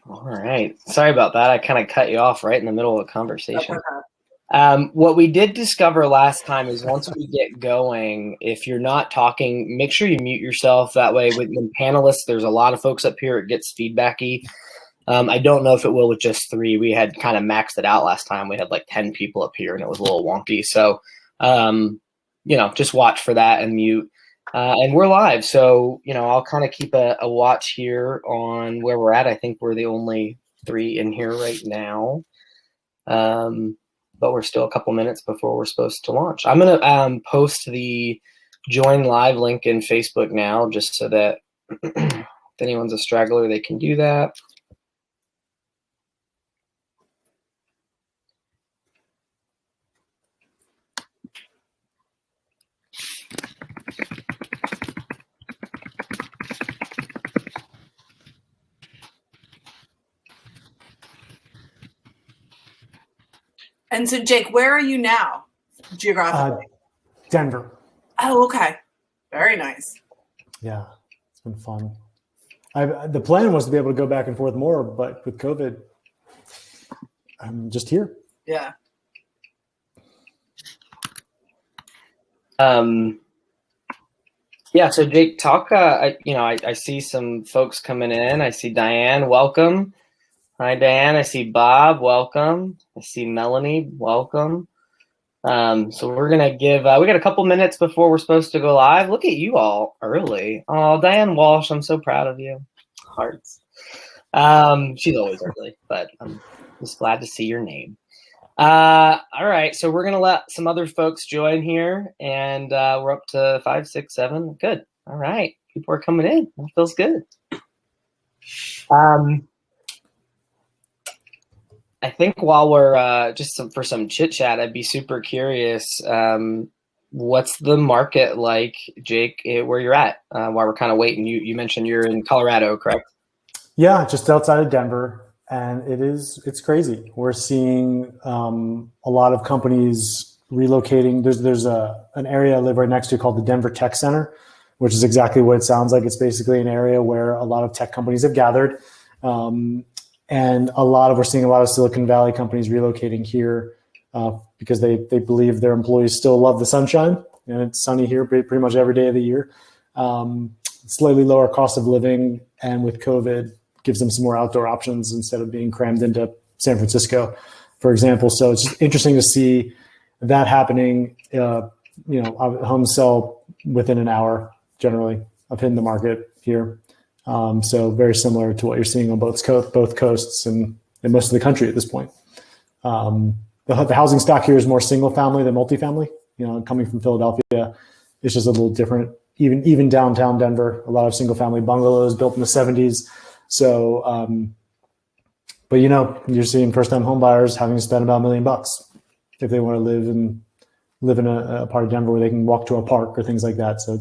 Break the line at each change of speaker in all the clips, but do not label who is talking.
All right. Sorry about that. I kind of cut you off right in the middle of a conversation.
Okay.
What we did discover last time is once we get going, if you're not talking, make sure you mute yourself. That way, with panelists, there's a lot of folks up here. It gets feedbacky. I don't know if it will with just 3. We had kind of maxed it out last time. We had like 10 people up here, and it was a little wonky. So, just watch for that and mute. And we're live, so I'll kind of keep a watch here on where we're at. I think we're the only 3 in here right now, but we're still a couple minutes before we're supposed to launch. I'm gonna post the join live link in Facebook now, just so that if anyone's a straggler, they can do that.
And so, Jake, where are you now, geographically?
Denver.
Oh, okay. Very nice.
Yeah, it's been fun. The plan was to be able to go back and forth more, but with COVID, I'm just here.
Yeah.
Yeah. So, Jake, talk. I see some folks coming in. I see Diane. Welcome. Hi, Diane. I see Bob. Welcome. I see Melanie. Welcome. So we're going to give, we got a couple minutes before we're supposed to go live. Look at you all early. Oh, Diane Walsh, I'm so proud of you. Hearts. She's always early, but I'm just glad to see your name. All right. So we're going to let some other folks join here, and we're up to 5, 6, 7. Good. All right. People are coming in. That feels good. I think while we're for some chit chat, I'd be super curious. What's the market like, Jake, where you're at while we're kind of waiting? You mentioned you're in Colorado, correct?
Yeah, just outside of Denver. And it's crazy. We're seeing a lot of companies relocating. There's an area I live right next to called the Denver Tech Center, which is exactly what it sounds like. It's basically an area where a lot of tech companies have gathered. And we're seeing a lot of Silicon Valley companies relocating here because they believe their employees still love the sunshine, and it's sunny here pretty much every day of the year. Slightly lower cost of living, and with COVID, gives them some more outdoor options instead of being crammed into San Francisco, for example. So it's just interesting to see that happening. Homes sell within an hour generally of hitting the market here. So very similar to what you're seeing on both coasts and most of the country at this point. The housing stock here is more single family than multifamily. Coming from Philadelphia, it's just a little different. Even downtown Denver, a lot of single family bungalows built in the 70s. So, but you're seeing first time home buyers having to spend about $1 million if they want to live in a part of Denver where they can walk to a park or things like that. So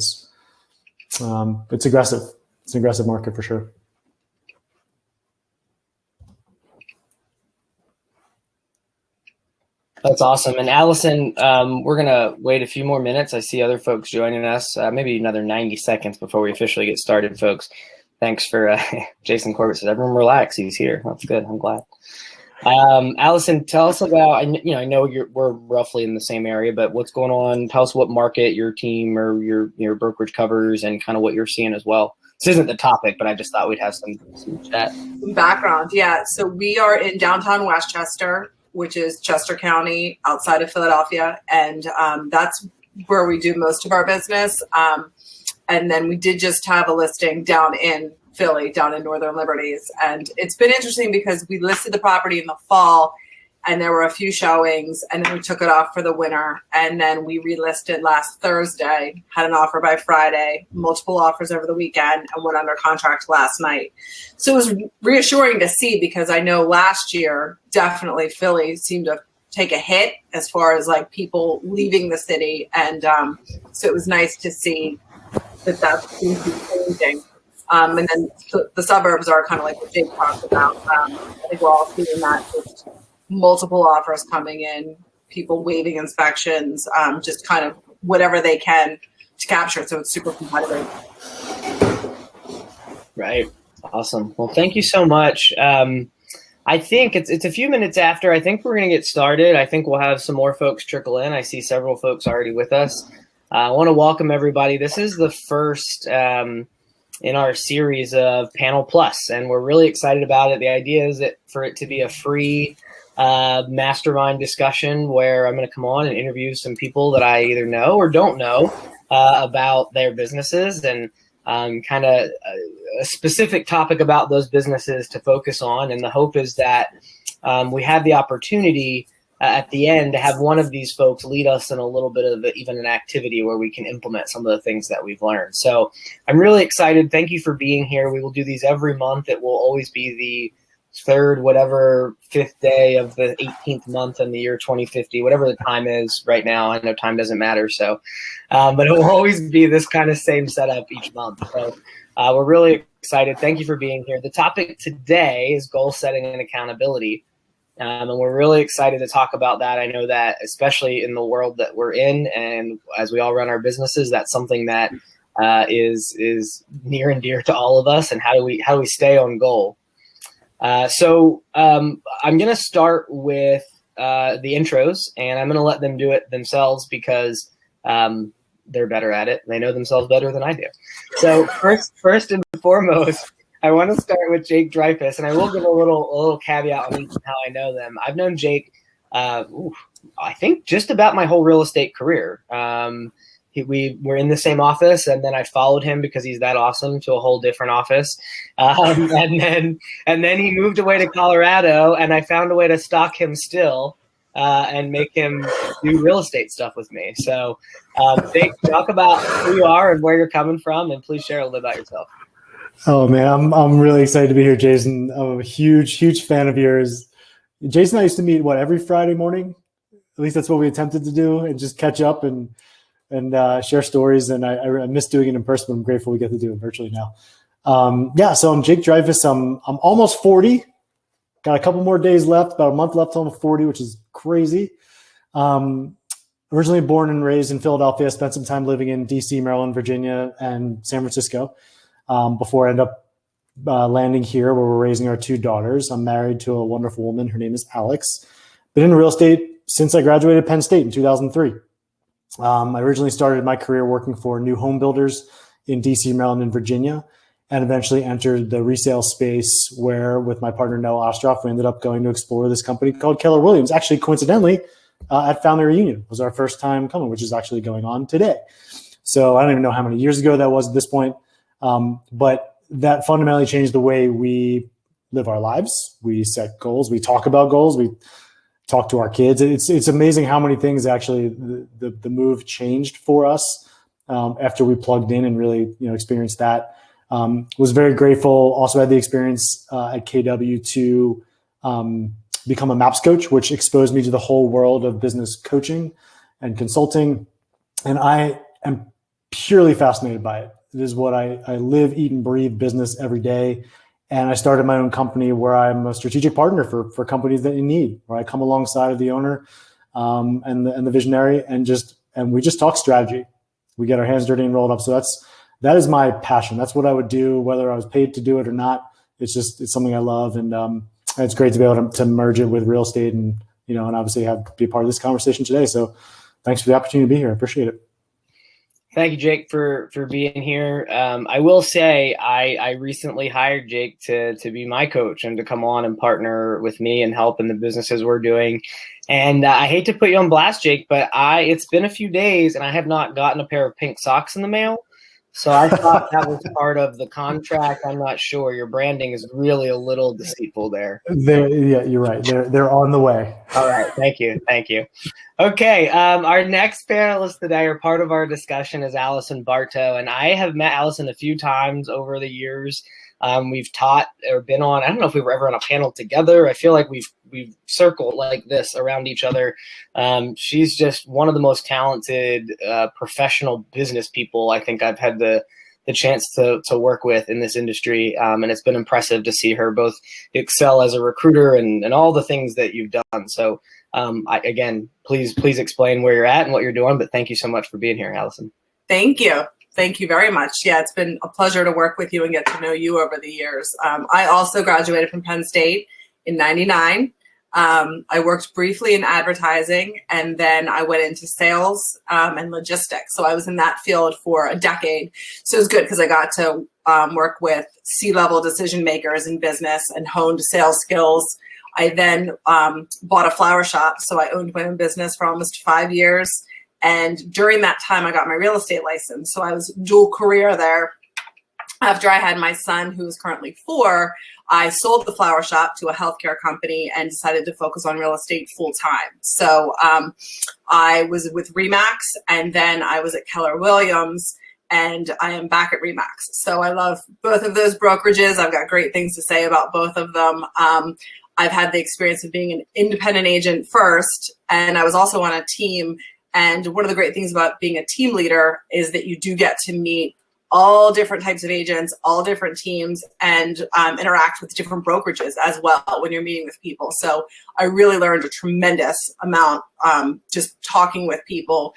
it's aggressive. It's an aggressive market for sure.
That's awesome. And Allison, we're going to wait a few more minutes. I see other folks joining us, maybe another 90 seconds before we officially get started, folks. Thanks for Jason Corbett says, everyone relax. He's here. That's good. I'm glad. Allison, tell us about, I know we're roughly in the same area, but what's going on? Tell us what market your team or your brokerage covers and kind of what you're seeing as well. This isn't the topic, but I just thought we'd have some chat.
Some background. Yeah. So we are in downtown Westchester, which is Chester County outside of Philadelphia. And that's where we do most of our business. And then we did just have a listing down in Philly, down in Northern Liberties. And it's been interesting because we listed the property in the fall and there were a few showings, and then we took it off for the winter. And then we relisted last Thursday, had an offer by Friday, multiple offers over the weekend, and went under contract last night. So it was reassuring to see, because I know last year, definitely Philly seemed to take a hit as far as like people leaving the city. And so it was nice to see that seems to be changing. And then the suburbs are kind of like what Jake talked about. I think we're all seeing that, just multiple offers coming in, people waiving inspections, just kind of whatever they can to capture it. So it's super competitive.
Right. Awesome. Well, thank you so much. I think it's a few minutes after. I think we're going to get started. I think we'll have some more folks trickle in. I see several folks already with us. I want to welcome everybody. This is the first in our series of Panel Plus, and we're really excited about it. The idea is that for it to be a free mastermind discussion where I'm going to come on and interview some people that I either know or don't know about their businesses, and kind of a specific topic about those businesses to focus on. And the hope is that we have the opportunity at the end to have one of these folks lead us in a little bit of even an activity where we can implement some of the things that we've learned. So I'm really excited. Thank you for being here. We will do these every month. It will always be the third, fifth day of the 18th month in the year 2050, whatever the time is right now. I know time doesn't matter. So, but it will always be this kind of same setup each month. So we're really excited. Thank you for being here. The topic today is goal setting and accountability. And we're really excited to talk about that. I know that especially in the world that we're in, and as we all run our businesses, that's something that is near and dear to all of us. And how do we stay on goal? So I'm going to start with the intros, and I'm going to let them do it themselves because they're better at it. They know themselves better than I do. So first and foremost, I want to start with Jake Dreyfuss, and I will give a little caveat on how I know them. I've known Jake, I think just about my whole real estate career. We were in the same office, and then I followed him because he's that awesome to a whole different office. And then he moved away to Colorado, and I found a way to stalk him still and make him do real estate stuff with me. So Jake, talk about who you are and where you're coming from, and please share a little bit about yourself.
Oh man, I'm really excited to be here, Jason. I'm a huge fan of yours. Jason and I used to meet every Friday morning. At least that's what we attempted to do, and just catch up and share stories. And I miss doing it in person, but I'm grateful we get to do it virtually now. So I'm Jake Dreyfuss. I'm almost 40. Got a couple more days left, about a month left till I'm 40, which is crazy. Originally born and raised in Philadelphia, spent some time living in DC, Maryland, Virginia, and San Francisco. Before I end up landing here where we're raising our two daughters. I'm married to a wonderful woman. Her name is Alex. Been in real estate since I graduated Penn State in 2003. I originally started my career working for new home builders in DC, Maryland, and Virginia, and eventually entered the resale space where, with my partner Noah Ostroff, we ended up going to explore this company called Keller Williams. Actually, coincidentally, at Family Reunion was our first time coming, which is actually going on today. So I don't even know how many years ago that was at this point. But that fundamentally changed the way we live our lives. We set goals. We talk about goals. We talk to our kids. It's amazing how many things actually the move changed for us after we plugged in and really experienced that. Was very grateful. Also had the experience at KW to become a MAPS coach, which exposed me to the whole world of business coaching and consulting. And I am purely fascinated by it. It is what I live, eat, and breathe business every day. And I started my own company where I'm a strategic partner for companies that you need, where I come alongside of the owner and the visionary and we just talk strategy. We get our hands dirty and rolled up. So that is my passion. That's what I would do, whether I was paid to do it or not. It's something I love. And it's great to be able to merge it with real estate and obviously be a part of this conversation today. So thanks for the opportunity to be here. I appreciate it.
Thank you, Jake, for being here. I will say I recently hired Jake to be my coach and to come on and partner with me and help in the businesses we're doing. And I hate to put you on blast, Jake, but it's been a few days and I have not gotten a pair of pink socks in the mail. So I thought that was part of the contract. I'm not sure. Your branding is really a little deceitful there.
Yeah, you're right. They're on the way.
All right. Thank you. Okay. Our next panelist today, or part of our discussion, is Allison Barto. And I have met Allison a few times over the years. We've taught or been on, I don't know if we were ever on a panel together. I feel like we've circled like this around each other. She's just one of the most talented professional business people I think I've had the chance to work with in this industry. And it's been impressive to see her both excel as a recruiter and all the things that you've done. So again, please explain where you're at and what you're doing. But thank you so much for being here, Allison.
Thank you. Thank you very much. Yeah, it's been a pleasure to work with you and get to know you over the years. I also graduated from Penn State in '99. I worked briefly in advertising, and then I went into sales and logistics. So I was in that field for a decade. So it was good because I got to work with C-level decision makers in business and honed sales skills. I then bought a flower shop. So I owned my own business for almost 5 years. And during that time, I got my real estate license. So I was dual career there. After I had my son, who is currently 4, I sold the flower shop to a healthcare company and decided to focus on real estate full time. So I was with ReMax, and then I was at Keller Williams, and I am back at ReMax. So I love both of those brokerages. I've got great things to say about both of them. I've had the experience of being an independent agent first, and I was also on a team. And one of the great things about being a team leader is that you do get to meet all different types of agents, all different teams, and interact with different brokerages as well when you're meeting with people. So I really learned a tremendous amount just talking with people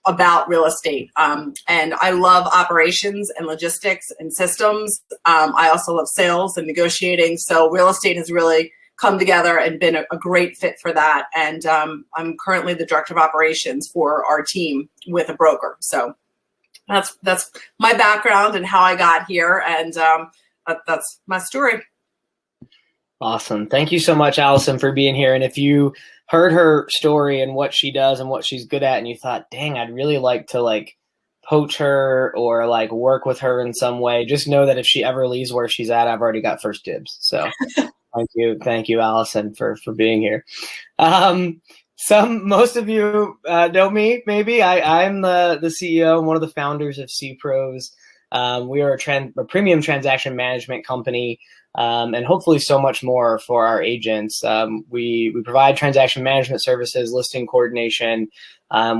about real estate. And I love operations and logistics and systems. I also love sales and negotiating. So real estate has really come together and been a great fit for that. And I'm currently the director of operations for our team with a broker. So that's my background and how I got here, and that's my story.
Awesome. Thank you so much, Allison, for being here. And if you heard her story and what she does and what she's good at, and you thought, dang, I'd really like to poach her or work with her in some way, just know that if she ever leaves where she's at, I've already got first dibs. So thank you, Allison, for being here. Most of you know me, maybe. I'm the CEO and one of the founders of C-Pros. We are a premium transaction management company, and hopefully so much more for our agents. We provide transaction management services, listing coordination.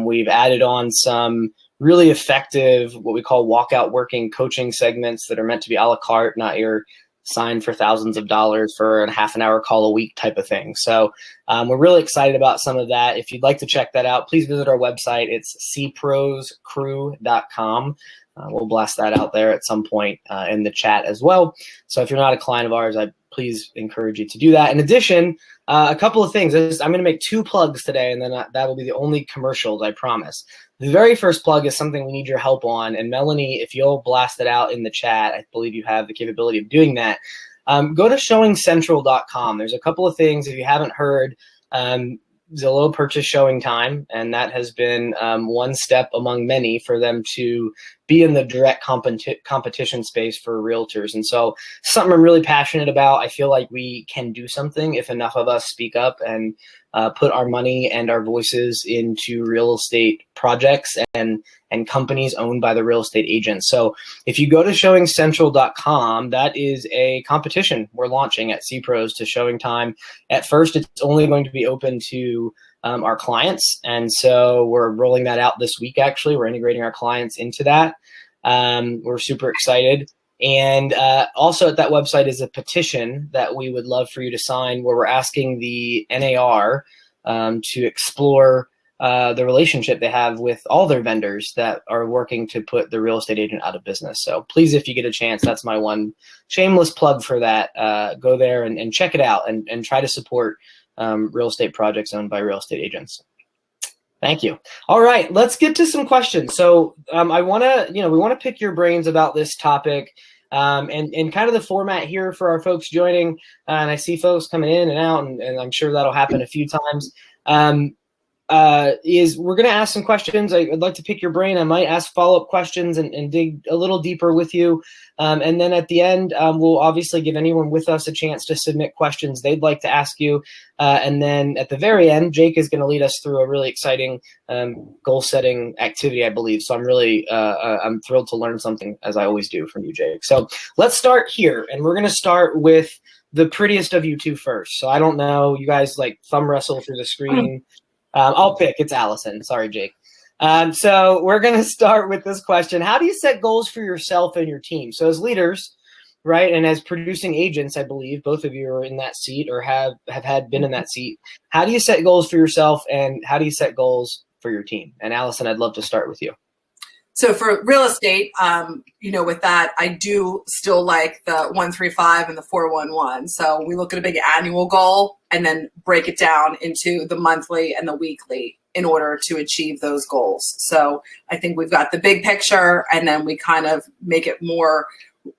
We've added on some really effective, what we call walkout working coaching segments that are meant to be a la carte, not your sign for thousands of dollars for a half an hour call a week type of thing. So we're really excited about some of that. If you'd like to check that out, please visit our website. It's cproscrew.com. We'll blast that out there at some point in the chat as well. So if you're not a client of ours, I please encourage you to do that. In addition, a couple of things. I'm going to make 2 plugs today, and then that will be the only commercials, I promise. The very first plug is something we need your help on. And Melanie, if you'll blast it out in the chat, I believe you have the capability of doing that. Go to showingcentral.com. There's a couple of things, if you haven't heard, Zillow purchased Showing Time, and that has been one step among many for them to be in the direct competition space for realtors. And so something I'm really passionate about. I feel like we can do something if enough of us speak up and put our money and our voices into real estate projects and companies owned by the real estate agents. So if you go to showingcentral.com, that is a competition we're launching at C-Pros to Showing Time. At first, it's only going to be open to our clients. And so we're rolling that out this week, actually. We're integrating our clients into that. We're super excited. And also at that website is a petition that we would love for you to sign, where we're asking the NAR to explore the relationship they have with all their vendors that are working to put the real estate agent out of business. So please, if you get a chance, that's my one shameless plug for that. Go there and check it out and try to support real estate projects owned by real estate agents. Thank you. All right, let's get to some questions. So we want to pick your brains about this topic. And kind of the format here for our folks joining, and I see folks coming in and out, and I'm sure that'll happen a few times, is we're going to ask some questions. I'd like to pick your brain. I might ask follow-up questions and dig a little deeper with you. And then at the end, we'll obviously give anyone with us a chance to submit questions they'd like to ask you. And then at the very end, Jake is going to lead us through a really exciting goal-setting activity, I believe. So I'm really I'm thrilled to learn something, as I always do, from you, Jake. So let's start here. And we're going to start with the prettiest of you two first. So I don't know. You guys thumb wrestle through the screen. I'll pick. It's Allison. Sorry, Jake. So we're going to start with this question. How do you set goals for yourself and your team? So as leaders, right, and as producing agents, I believe both of you are in that seat or have been in that seat. How do you set goals for yourself, and how do you set goals for your team? And Allison, I'd love to start with you.
So for real estate, with that, I do still like the 135 and the 411. So we look at a big annual goal and then break it down into the monthly and the weekly in order to achieve those goals. So I think we've got the big picture, and then we kind of make it more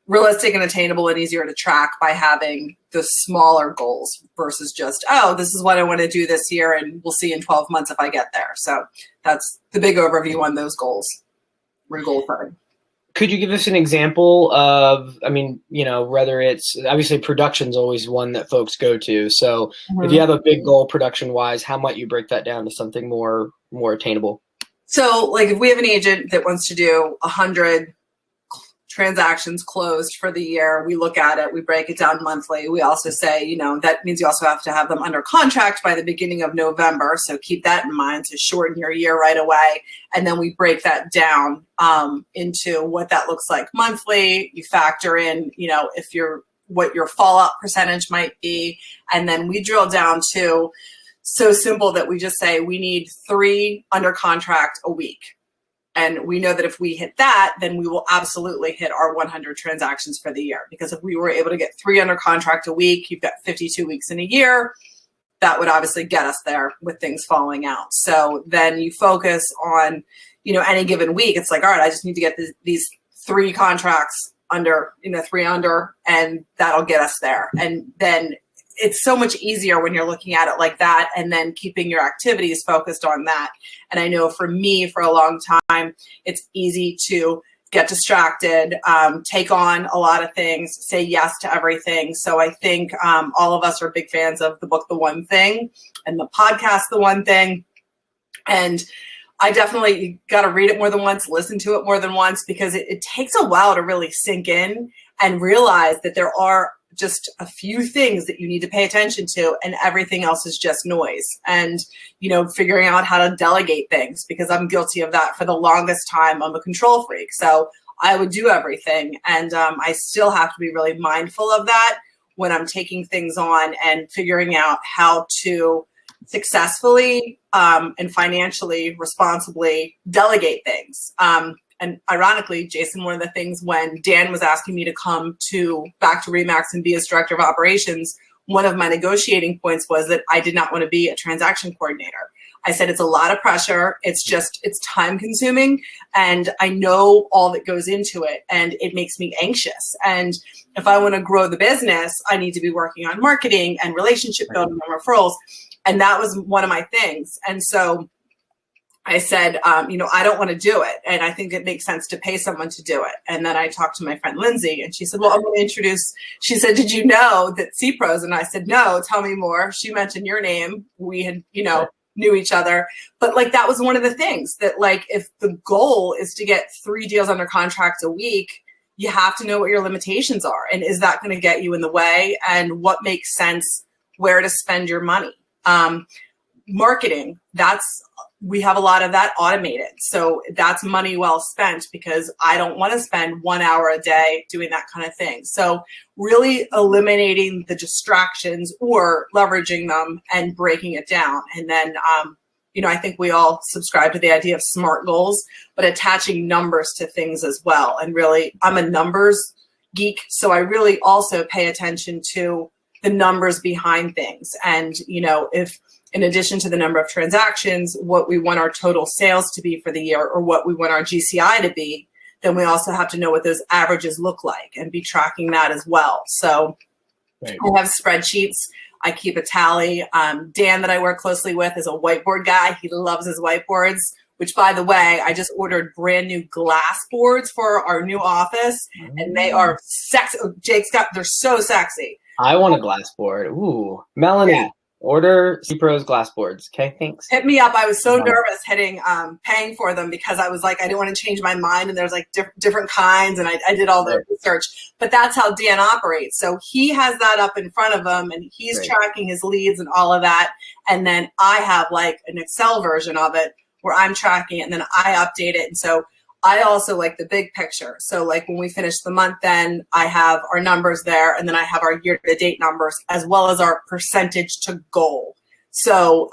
realistic and attainable and easier to track by having the smaller goals versus just, oh, this is what I want to do this year, and we'll see in 12 months if I get there. So that's the big overview on those goals. Goal setting.
Could you give us an example of, whether it's obviously production's always one that folks go to. So if you have a big goal production wise, how might you break that down to something more attainable?
So like if we have an agent that wants to do 100 transactions closed for the year, we look at it, we break it down monthly. We also say, that means you also have to have them under contract by the beginning of November. So keep that in mind to shorten your year right away. And then we break that down into what that looks like monthly. You factor in, what your fallout percentage might be. And then we drill down to so simple that we just say we need 3 under contract a week. And we know that if we hit that, then we will absolutely hit our 100 transactions for the year. Because if we were able to get 3 under contract a week, you've got 52 weeks in a year. That would obviously get us there with things falling out. So then you focus on, any given week. It's like, all right, I just need to get these 3 contracts under, 3 under, and that'll get us there. And then it's so much easier when you're looking at it like that and then keeping your activities focused on that. And I know for me, for a long time, it's easy to get distracted, take on a lot of things, say yes to everything. So I think all of us are big fans of the book, The One Thing, and the podcast, The One Thing. And I definitely got to read it more than once, listen to it more than once, because it takes a while to really sink in and realize that there are just a few things that you need to pay attention to, and everything else is just noise. And, figuring out how to delegate things, because I'm guilty of that for the longest time. I'm a control freak. So I would do everything. And I still have to be really mindful of that when I'm taking things on and figuring out how to successfully and financially responsibly delegate things. And ironically, Jason, one of the things when Dan was asking me to come back to ReMax and be his director of operations, one of my negotiating points was that I did not want to be a transaction coordinator. I said, it's a lot of pressure. It's time consuming. And I know all that goes into it, and it makes me anxious. And if I want to grow the business, I need to be working on marketing and relationship building and referrals. And that was one of my things. And so I said, I don't want to do it. And I think it makes sense to pay someone to do it. And then I talked to my friend Lindsay, and she said, well, I'm going to introduce, she said, did you know that CPROs? And I said, no, tell me more. She mentioned your name. We had, knew each other. But like, that was one of the things that, like, if the goal is to get 3 deals under contract a week, you have to know what your limitations are. And is that going to get you in the way? And what makes sense, where to spend your money? Marketing, we have a lot of that automated. So that's money well spent, because I don't want to spend 1 hour a day doing that kind of thing. So really eliminating the distractions or leveraging them and breaking it down. And then, I think we all subscribe to the idea of SMART goals, but attaching numbers to things as well. And really, I'm a numbers geek. So I really also pay attention to the numbers behind things. And, if in addition to the number of transactions, what we want our total sales to be for the year, or what we want our GCI to be, then we also have to know what those averages look like and be tracking that as well. So right. I have spreadsheets. I keep a tally. Dan, that I work closely with, is a whiteboard guy. He loves his whiteboards, which, by the way, I just ordered brand new glass boards for our new office, and they are sexy. They're so sexy.
I want a glass board. Ooh, Melanie. Yeah. Order CPRO's glass boards. Okay, thanks.
Hit me up. I was so nervous paying for them, because I was like, I didn't want to change my mind. And there's like different kinds, and I did all the research. But that's how Dan operates. So he has that up in front of him, and he's tracking his leads and all of that. And then I have like an Excel version of it where I'm tracking it, and then I update it. And so I also like the big picture. So like when we finish the month, then I have our numbers there, and then I have our year-to-date numbers, as well as our percentage to goal. So,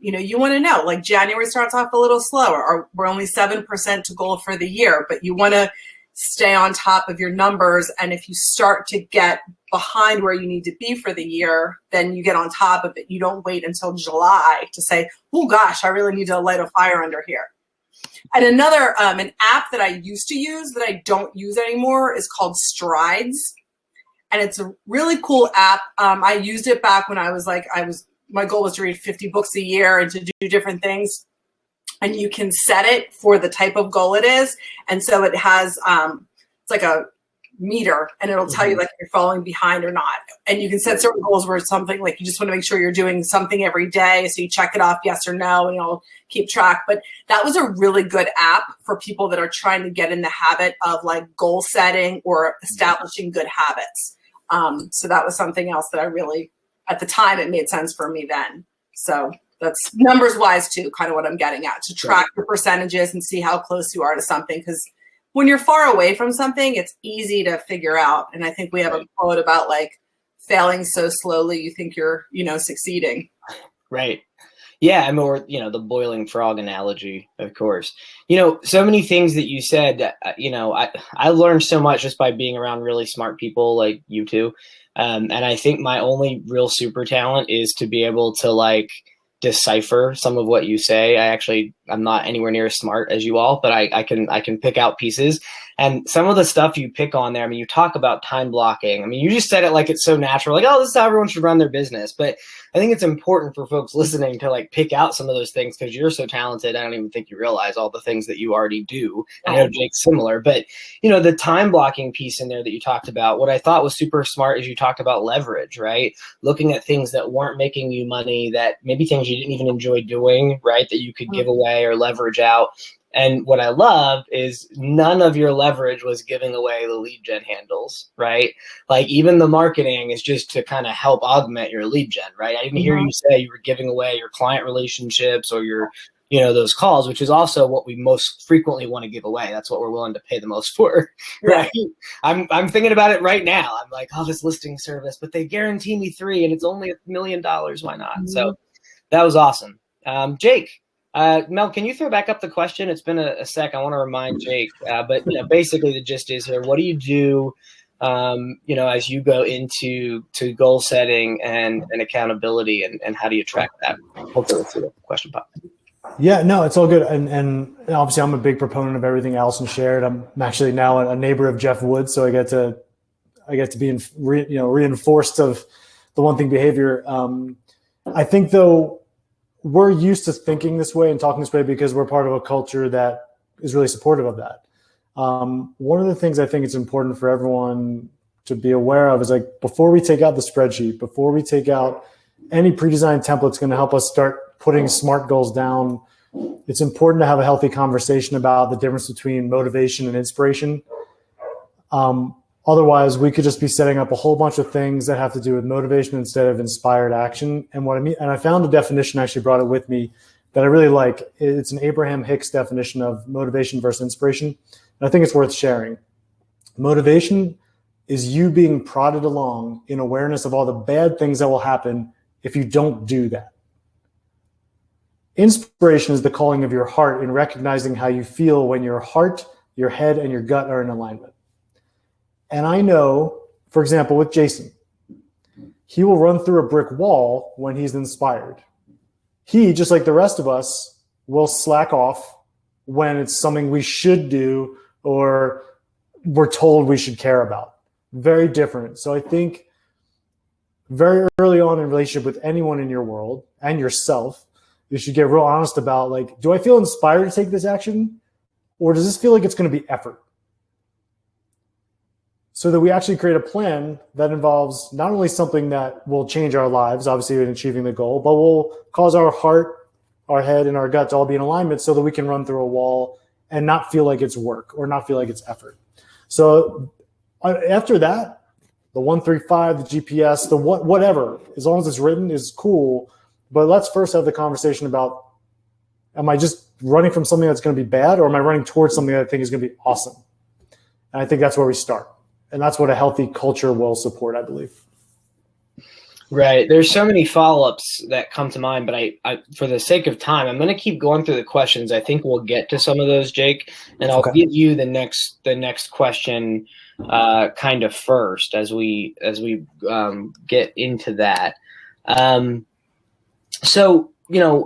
you want to know, like January starts off a little slower, or we're only 7% to goal for the year, but you want to stay on top of your numbers. And if you start to get behind where you need to be for the year, then you get on top of it. You don't wait until July to say, oh gosh, I really need to light a fire under here. And another, an app that I used to use that I don't use anymore is called Strides. And it's a really cool app. I used it back when my goal was to read 50 books a year and to do different things. And you can set it for the type of goal it is. And so it has, it's like a meter, and it'll tell you like if you're falling behind or not. And you can set certain goals where it's something like you just want to make sure you're doing something every day. So you check it off, yes or no, and you'll keep track. But that was a really good app for people that are trying to get in the habit of like goal setting or establishing good habits. So that was something else that I really, at the time, it made sense for me then. So that's numbers wise too, kind of what I'm getting at, to track your percentages and see how close you are to something. Because when you're far away from something, it's easy to figure out. And I think we have a quote about like failing so slowly, you think you're, succeeding.
Right. Yeah. I mean, or, the boiling frog analogy, of course, so many things that you said, I learned so much just by being around really smart people like you two. And I think my only real super talent is to be able to like decipher some of what you say. I'm not anywhere near as smart as you all, but I can pick out pieces. And some of the stuff you pick on there, I mean, you talk about time blocking. I mean, you just said it like it's so natural, like, oh, this is how everyone should run their business. But I think it's important for folks listening to like pick out some of those things because you're so talented. I don't even think you realize all the things that you already do. I know Jake's similar, but the time blocking piece in there that you talked about, what I thought was super smart is you talked about leverage, right? Looking at things that weren't making you money, that maybe things you didn't even enjoy doing, right? That you could give away or leverage out. And what I love is none of your leverage was giving away the lead gen handles, right? Like even the marketing is just to kind of help augment your lead gen, right? I didn't hear you say you were giving away your client relationships or your, those calls, which is also what we most frequently want to give away. That's what we're willing to pay the most for, right? I'm thinking about it right now. I'm like, oh, this listing service, but they guarantee me 3 and it's only $1 million. Why not? So that was awesome. Jake. Mel, can you throw back up the question? It's been a sec. I want to remind Jake, but basically the gist is here. What do you do, as you go into goal setting and accountability, and how do you track that? Hopefully, let's see the question pop.
Yeah, no, it's all good. And obviously, I'm a big proponent of everything Allison shared. I'm actually now a neighbor of Jeff Woods, so I get to be reinforced of the one thing behavior. I think though, we're used to thinking this way and talking this way because we're part of a culture that is really supportive of that. One of the things I think it's important for everyone to be aware of is like, before we take out the spreadsheet, before we take out any pre-designed templates going to help us start putting SMART goals down, it's important to have a healthy conversation about the difference between motivation and inspiration. Otherwise, we could just be setting up a whole bunch of things that have to do with motivation instead of inspired action. And what I mean, and I found a definition, I actually brought it with me, that I really like. It's an Abraham Hicks definition of motivation versus inspiration. And I think it's worth sharing. Motivation is you being prodded along in awareness of all the bad things that will happen if you don't do that. Inspiration is the calling of your heart in recognizing how you feel when your heart, your head, and your gut are in alignment. And I know, for example, with Jason, he will run through a brick wall when he's inspired. He, just like the rest of us, will slack off when it's something we should do or we're told we should care about. Very different. So I think very early on in relationship with anyone in your world and yourself, you should get real honest about, like, do I feel inspired to take this action? Or does this feel like it's going to be effort? So that we actually create a plan that involves not only something that will change our lives, obviously in achieving the goal, but will cause our heart, our head, and our gut to all be in alignment so that we can run through a wall and not feel like it's work or not feel like it's effort. So after that, the 135, the GPS, the whatever, as long as it's written, is cool. But let's first have the conversation about, am I just running from something that's going to be bad, or am I running towards something that I think is going to be awesome? And I think that's where we start. And that's what a healthy culture will support, I believe.
Right. There's so many follow-ups that come to mind, but I for the sake of time, I'm going to keep going through the questions. I think we'll get to some of those, Jake, and I'll give you the next question kind of first as we get into that. So,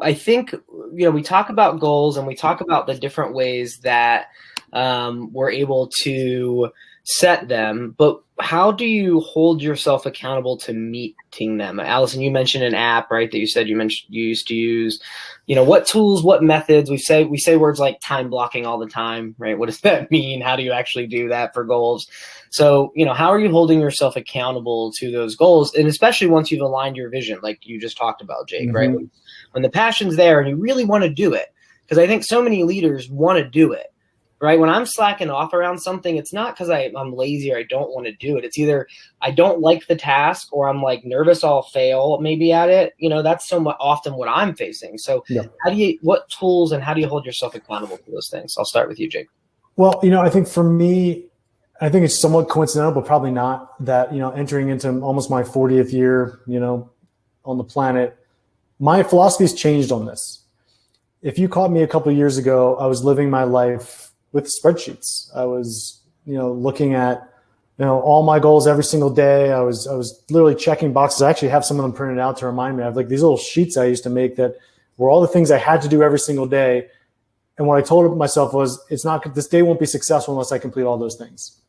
I think, we talk about goals and we talk about the different ways that we're able to set them, but how do you hold yourself accountable to meeting them? Allison, you mentioned an app, right? That you said you used to use. What tools, what methods? We say words like time blocking all the time, right? What does that mean? How do you actually do that for goals? So, how are you holding yourself accountable to those goals? And especially once you've aligned your vision, like you just talked about, Jake, right? When the passion's there and you really want to do it, because I think so many leaders want to do it. Right. When I'm slacking off around something, it's not because I'm lazy or I don't want to do it. It's either I don't like the task or I'm like nervous I'll fail maybe at it. That's somewhat often what I'm facing. So what tools and how do you hold yourself accountable for those things? I'll start with you, Jake.
Well, I think for me, I think it's somewhat coincidental, but probably not, that, entering into almost my 40th year, on the planet, my philosophy's changed on this. If you caught me a couple of years ago, I was living my life with spreadsheets. I was, looking at, all my goals every single day. I was literally checking boxes. I actually have some of them printed out to remind me. I have like these little sheets I used to make that were all the things I had to do every single day. And what I told myself was, this day won't be successful unless I complete all those things.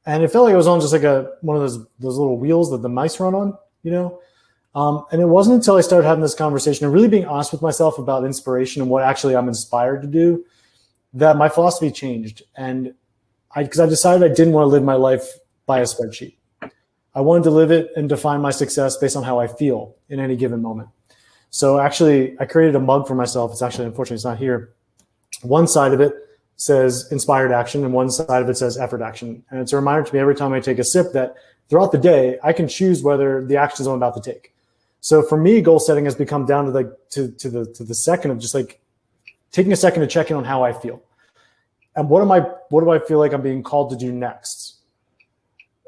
And it felt like it was on just like one of those little wheels that the mice run on, and it wasn't until I started having this conversation and really being honest with myself about inspiration and what actually I'm inspired to do, that my philosophy changed. And because I decided I didn't want to live my life by a spreadsheet. I wanted to live it and define my success based on how I feel in any given moment. So actually, I created a mug for myself. It's actually, unfortunately, it's not here. One side of it says inspired action and one side of it says effort action. And it's a reminder to me every time I take a sip that throughout the day, I can choose whether the actions I'm about to take. So for me, goal setting has become down to the second of just like taking a second to check in on how I feel. And what do I feel like I'm being called to do next?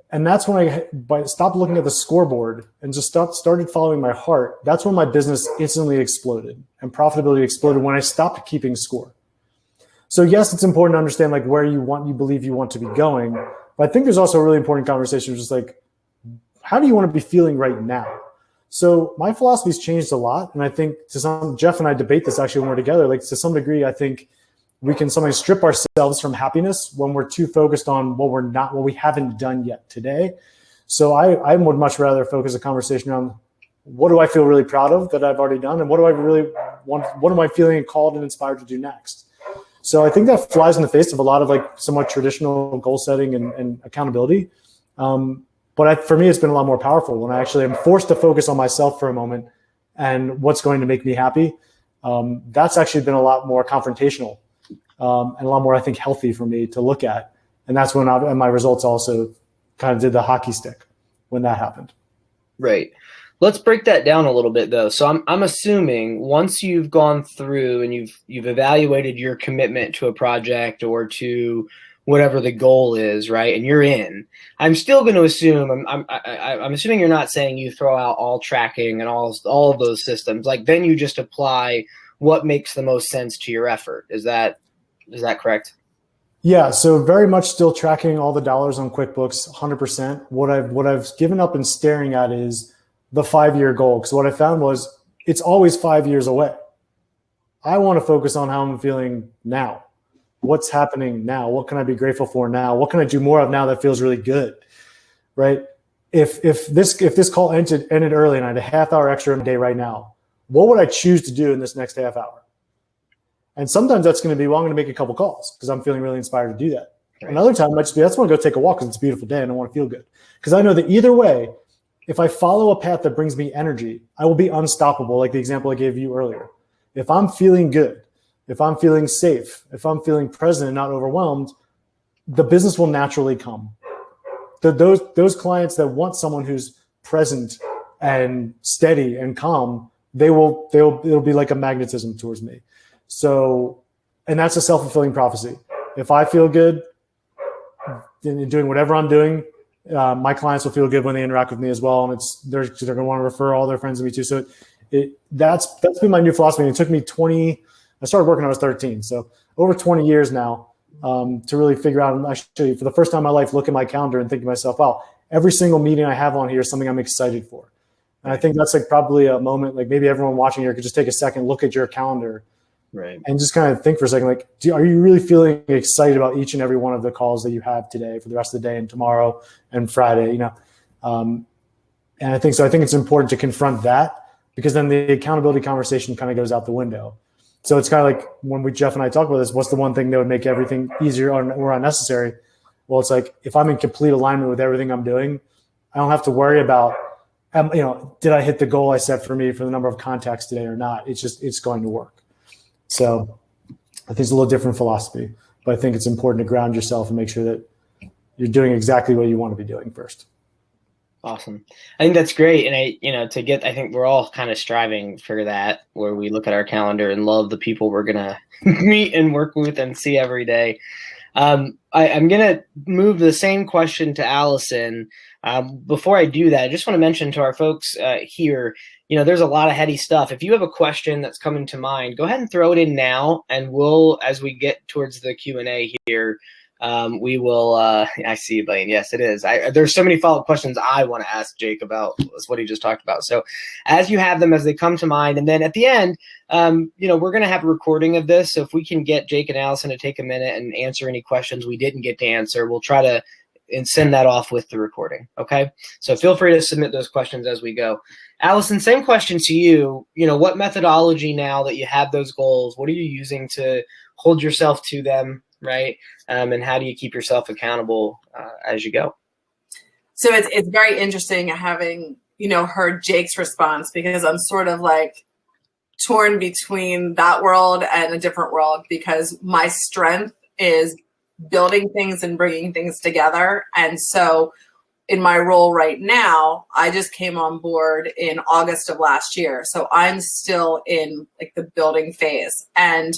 And that's when I stopped looking at the scoreboard and just started following my heart. That's when my business instantly exploded and profitability exploded, when I stopped keeping score. So yes, it's important to understand like where you believe you want to be going. But I think there's also a really important conversation, just like, how do you want to be feeling right now? So my philosophy's changed a lot. And I think Jeff and I debate this actually when we're together, like to some degree, I think we can sometimes strip ourselves from happiness when we're too focused on what we haven't done yet today. So I would much rather focus a conversation on what do I feel really proud of that I've already done, and what do I really want, what am I feeling called and inspired to do next? So I think that flies in the face of a lot of like somewhat traditional goal setting and accountability. But for me, it's been a lot more powerful when I actually am forced to focus on myself for a moment and what's going to make me happy. That's actually been a lot more confrontational. And a lot more, I think, healthy for me to look at. And that's when my results also kind of did the hockey stick when that happened.
Right. Let's break that down a little bit, though. So I'm assuming once you've gone through and you've evaluated your commitment to a project or to whatever the goal is, right, and you're in, I'm still going to assume, I'm assuming you're not saying you throw out all tracking and all of those systems. Like then you just apply what makes the most sense to your effort. Is that correct?
Yeah. So very much still tracking all the dollars on QuickBooks, 100%. What I've given up and staring at is the 5-year goal. Because what I found was it's always 5 years away. I want to focus on how I'm feeling now. What's happening now? What can I be grateful for now? What can I do more of now that feels really good? Right. If this call ended early and I had a half hour extra in a day right now, what would I choose to do in this next half hour? And sometimes that's going to be, well, I'm going to make a couple calls because I'm feeling really inspired to do that. Right. Another time might just be, I just want to go take a walk because it's a beautiful day and I want to feel good. Because I know that either way, if I follow a path that brings me energy, I will be unstoppable, like the example I gave you earlier. If I'm feeling good, if I'm feeling safe, if I'm feeling present and not overwhelmed, the business will naturally come. Those clients that want someone who's present and steady and calm, it'll be like a magnetism towards me. So, and that's a self-fulfilling prophecy. If I feel good in doing whatever I'm doing, My clients will feel good when they interact with me as well, and they're going to want to refer all their friends to me too. So that's been my new philosophy. And it took me I started working when I was 13, so over 20 years now to really figure out, and actually for the first time in my life, look at my calendar and think to myself, wow, every single meeting I have on here is something I'm excited for. And I think that's like probably a moment, like maybe everyone watching here could just take a second, look at your calendar,
right, and
just kind of think for a second, like, are you really feeling excited about each and every one of the calls that you have today for the rest of the day and tomorrow and Friday, and I think it's important to confront that, because then the accountability conversation kind of goes out the window. So it's kind of like when Jeff and I talk about this, what's the one thing that would make everything easier or unnecessary? Well, it's like, if I'm in complete alignment with everything I'm doing, I don't have to worry about, did I hit the goal I set for me for the number of contacts today or not? It's going to work. So I think it's a little different philosophy, but I think it's important to ground yourself and make sure that you're doing exactly what you want to be doing first.
Awesome. I think that's great. And I think we're all kind of striving for that, where we look at our calendar and love the people we're going to meet and work with and see every day. I'm going to move the same question to Allison. Before I do that, I just want to mention to our folks here, there's a lot of heady stuff. If you have a question that's coming to mind, go ahead and throw it in now. And as we get towards the Q&A here, we will, I see, Blaine. Yes, it is. There's so many follow-up questions I want to ask Jake about what he just talked about. So as you have them, as they come to mind, and then at the end, we're going to have a recording of this. So if we can get Jake and Allison to take a minute and answer any questions we didn't get to answer, we'll try to send that off with the recording. Okay. So feel free to submit those questions as we go. Allison, same question to you. What methodology, now that you have those goals, what are you using to hold yourself to them? Right. And how do you keep yourself accountable as you go?
So it's very interesting having, heard Jake's response, because I'm sort of like torn between that world and a different world, because my strength is building things and bringing things together. And so in my role right now, I just came on board in August of last year. So I'm still in like the building phase, and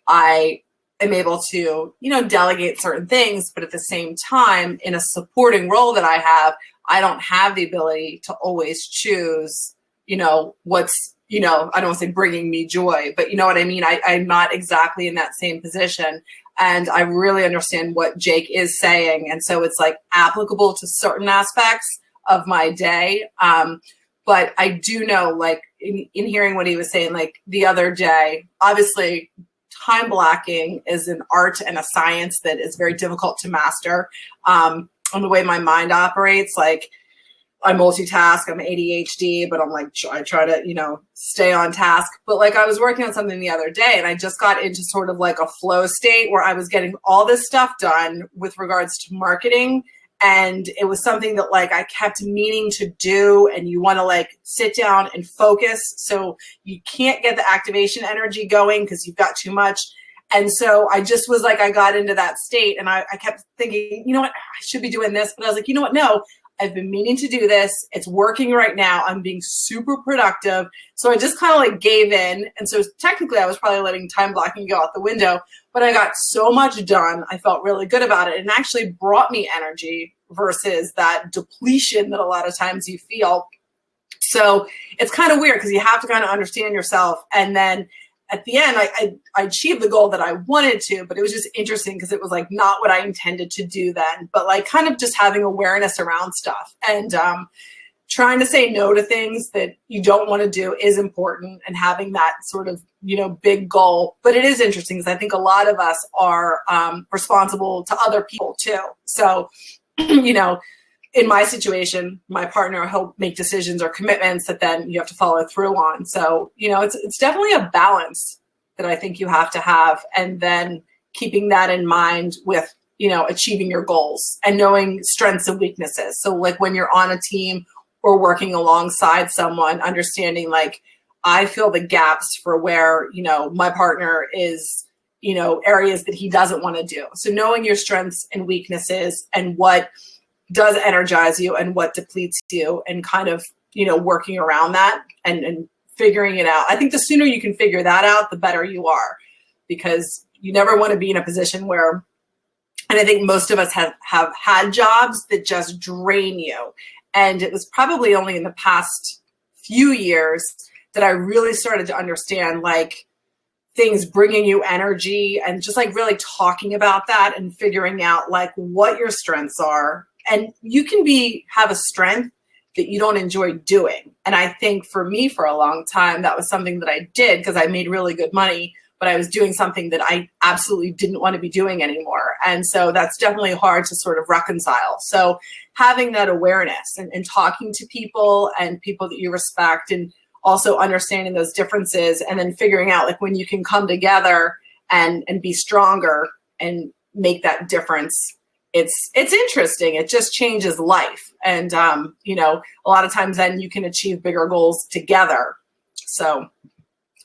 I am able to, delegate certain things, but at the same time, in a supporting role that I have, I don't have the ability to always choose, what's, I don't want to say bringing me joy, but you know what I mean? I'm not exactly in that same position. And I really understand what Jake is saying. And so it's like applicable to certain aspects of my day. But I do know, like in hearing what he was saying, like the other day, obviously, time blocking is an art and a science that is very difficult to master. And the way my mind operates, like I multitask, I'm ADHD, but I'm like, I try to, stay on task. But like I was working on something the other day, and I just got into sort of like a flow state where I was getting all this stuff done with regards to marketing. And it was something that like I kept meaning to do, and you want to like sit down and focus. So you can't get the activation energy going because you've got too much. And so I just was like, I got into that state, and I kept thinking, I should be doing this. But I was like, no, I've been meaning to do this. It's working right now. I'm being super productive. So I just kind of like gave in. And so technically I was probably letting time blocking go out the window, but I got so much done. I felt really good about it, and actually brought me energy versus that depletion that a lot of times you feel. So it's kind of weird, because you have to kind of understand yourself. And then at the end, I achieved the goal that I wanted to, but it was just interesting because it was like not what I intended to do then, but like kind of just having awareness around stuff, and trying to say no to things that you don't want to do is important, and having that sort of, big goal. But it is interesting because I think a lot of us are responsible to other people too. So, in my situation, my partner, he'll make decisions or commitments that then you have to follow through on. So, it's definitely a balance that I think you have to have. And then keeping that in mind with, achieving your goals and knowing strengths and weaknesses. So like when you're on a team or working alongside someone, understanding like, I feel the gaps for where, my partner is, areas that he doesn't want to do. So knowing your strengths and weaknesses and what does energize you and what depletes you, and kind of, working around that and figuring it out. I think the sooner you can figure that out, the better you are, because you never want to be in a position where And I think most of us have had jobs that just drain you. And it was probably only in the past few years that I really started to understand like things bringing you energy and just like really talking about that and figuring out like what your strengths are. And you can have a strength that you don't enjoy doing. And I think for me, for a long time, that was something that I did because I made really good money, but I was doing something that I absolutely didn't want to be doing anymore. And so that's definitely hard to sort of reconcile. So having that awareness and talking to people and people that you respect and also understanding those differences and then figuring out like when you can come together and be stronger and make that difference. It's interesting. It just changes life. And, you know, a lot of times then you can achieve bigger goals together. So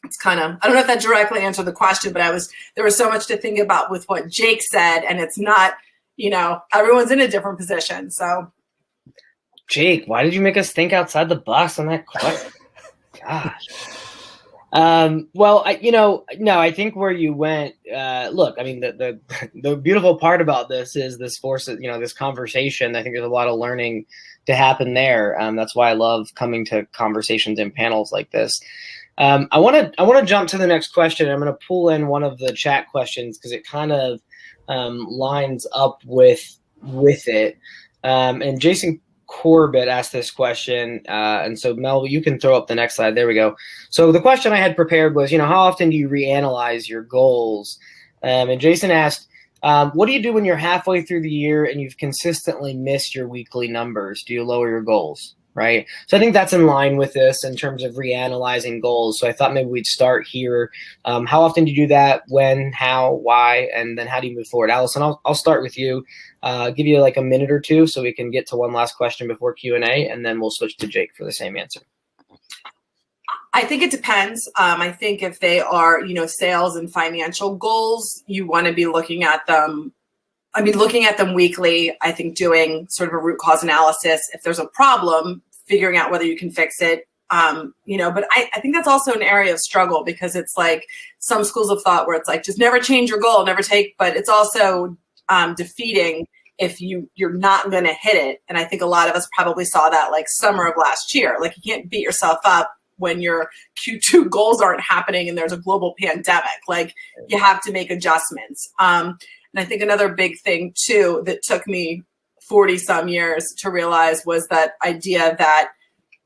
it's kind of, I don't know if that directly answered the question, but there was so much to think about with what Jake said, and it's not, you know, everyone's in a different position. So
Jake, why did you make us think outside the box on that question? Gosh. Well, I think where you went, look, I mean, the beautiful part about this is this forces, you know, this conversation. I think there's a lot of learning to happen there. That's why I love coming to conversations and panels like this. I want to jump to the next question. I'm going to pull in one of the chat questions because it kind of lines up with it. And Jason Corbett asked this question. And so Mel, you can throw up the next slide. There we go. So the question I had prepared was, you know, how often do you reanalyze your goals? And Jason asked, what do you do when you're halfway through the year and you've consistently missed your weekly numbers? Do you lower your goals? Right. So I think that's in line with this in terms of reanalyzing goals. So I thought maybe we'd start here. How often do you do that? When, how, why, and then how do you move forward? Allison, I'll start with you. Give you like a minute or two so we can get to one last question before Q&A, and then we'll switch to Jake for the same answer.
I think it depends. I think if they are, you know, sales and financial goals, you want to be looking at them. I mean, looking at them weekly, I think doing sort of a root cause analysis. If there's a problem, figuring out whether you can fix it. You know, but I think that's also an area of struggle because it's like some schools of thought where it's like, just never change your goal, never take, but it's also defeating if you're not going to hit it. And I think a lot of us probably saw that like summer of last year. Like you can't beat yourself up when your Q2 goals aren't happening and there's a global pandemic. Like you have to make adjustments. And I think another big thing too that took me 40 some years to realize was that idea that